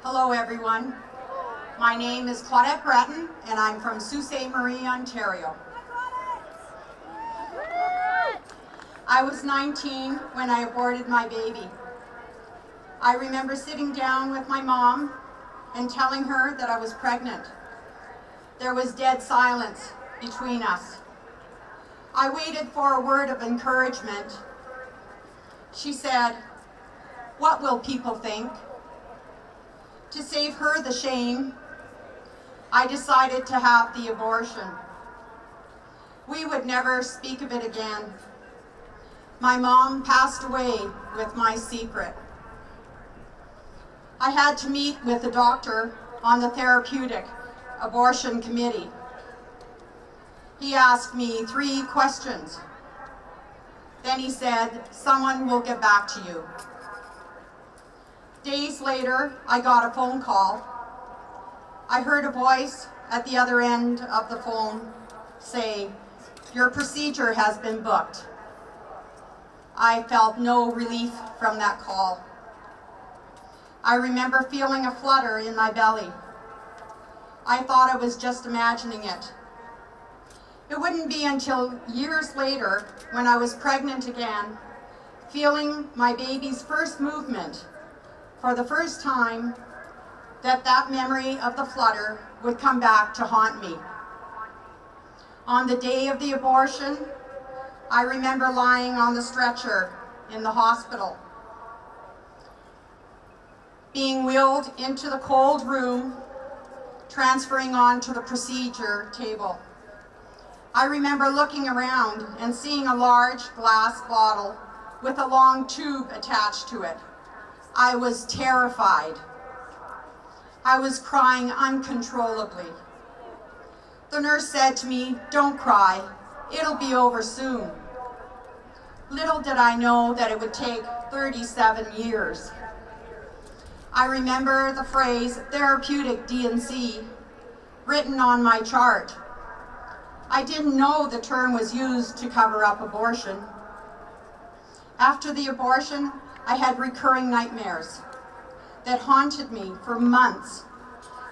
Hello everyone. My name is Claudette and I'm from Sault Ste. Marie, Ontario. I was 19 when I aborted my baby. I remember sitting down with my mom and telling her that I was pregnant. There was dead silence between us. I waited for a word of encouragement. She said, "What will people think?" To save her the shame, I decided to have the abortion. We would never speak of it again. My mom passed away with my secret. I had to meet with the doctor on the therapeutic abortion committee. He asked me 3 questions. Then he said, "Someone will get back to you." Days later, I got a phone call. I heard a voice at the other end of the phone say, "Your procedure has been booked." I felt no relief from that call. I remember feeling a flutter in my belly. I thought I was just imagining it. It wouldn't be until years later, when I was pregnant again, feeling my baby's first movement for the first time, that memory of the flutter would come back to haunt me. On the day of the abortion, I remember lying on the stretcher in the hospital, being wheeled into the cold room, transferring on to the procedure table. I remember looking around and seeing a large glass bottle with a long tube attached to it. I was terrified. I was crying uncontrollably. The nurse said to me, "Don't cry, it'll be over soon." Little did I know that it would take 37 years. I remember the phrase therapeutic D&C written on my chart. I didn't know the term was used to cover up abortion. After the abortion, I had recurring nightmares that haunted me for months.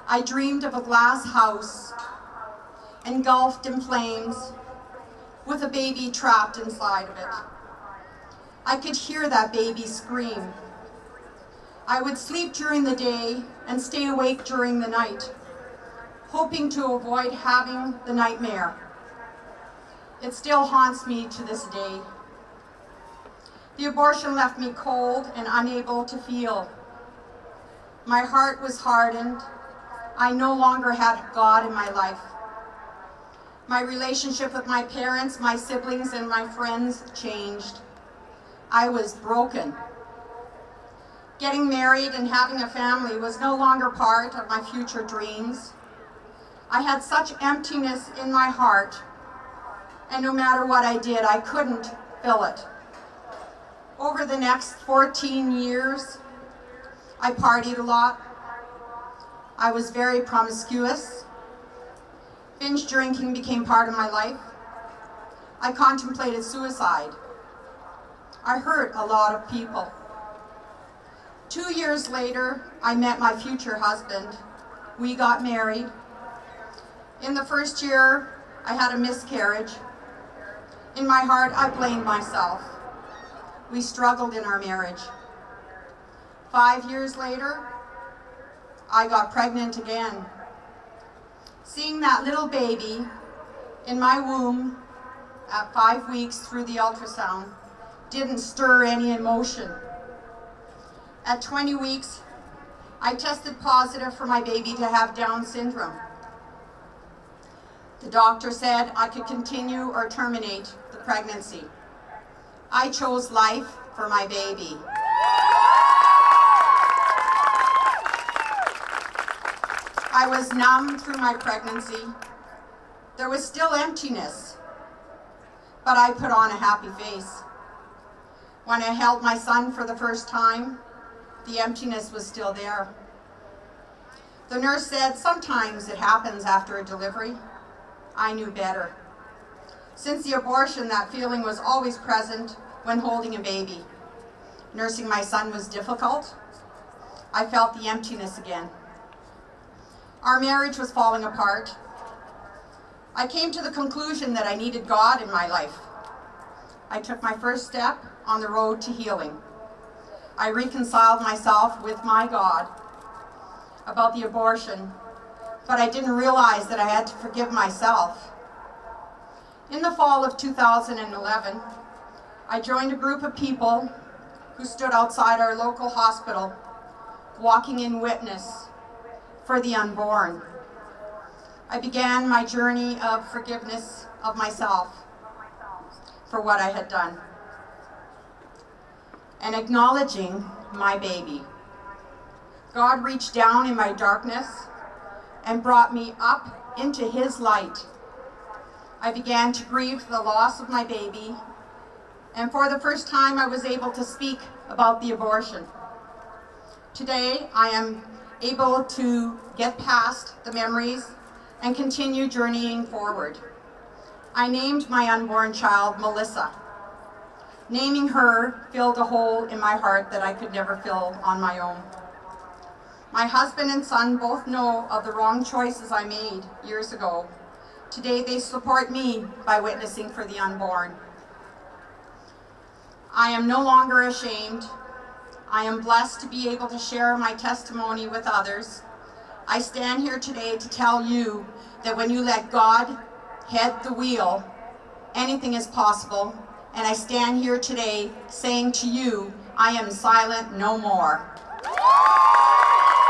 I dreamed of a glass house engulfed in flames with a baby trapped inside of it. I could hear that baby scream. I would sleep during the day and stay awake during the night, hoping to avoid having the nightmare. It still haunts me to this day. The abortion left me cold and unable to feel. My heart was hardened. I no longer had God in my life. My relationship with my parents, my siblings, and my friends changed. I was broken. Getting married and having a family was no longer part of my future dreams. I had such emptiness in my heart, and no matter what I did, I couldn't fill it. Over the next 14 years, I partied a lot. I was very promiscuous. Binge drinking became part of my life. I contemplated suicide. I hurt a lot of people. 2 years later, I met my future husband. We got married. In the first year, I had a miscarriage. In my heart, I blamed myself. We struggled in our marriage. 5 years later, I got pregnant again. Seeing that little baby in my womb at 5 weeks through the ultrasound didn't stir any emotion. At 20 weeks, I tested positive for my baby to have Down syndrome. The doctor said I could continue or terminate the pregnancy. I chose life for my baby. I was numb through my pregnancy. There was still emptiness, but I put on a happy face. When I held my son for the first time, the emptiness was still there. The nurse said sometimes it happens after a delivery. I knew better. Since the abortion, that feeling was always present when holding a baby. Nursing my son was difficult. I felt the emptiness again. Our marriage was falling apart. I came to the conclusion that I needed God in my life. I took my first step on the road to healing. I reconciled myself with my God about the abortion, but I didn't realize that I had to forgive myself. In the fall of 2011, I joined a group of people who stood outside our local hospital, walking in witness for the unborn. I began my journey of forgiveness of myself for what I had done, and acknowledging my baby. God reached down in my darkness and brought me up into His light. I began to grieve the loss of my baby, and for the first time I was able to speak about the abortion. Today I am able to get past the memories and continue journeying forward. I named my unborn child Melissa. Naming her filled a hole in my heart that I could never fill on my own. My husband and son both know of the wrong choices I made years ago. Today they support me by witnessing for the unborn. I am no longer ashamed. I am blessed to be able to share my testimony with others. I stand here today to tell you that when you let God head the wheel, anything is possible. And I stand here today saying to you, I am silent no more.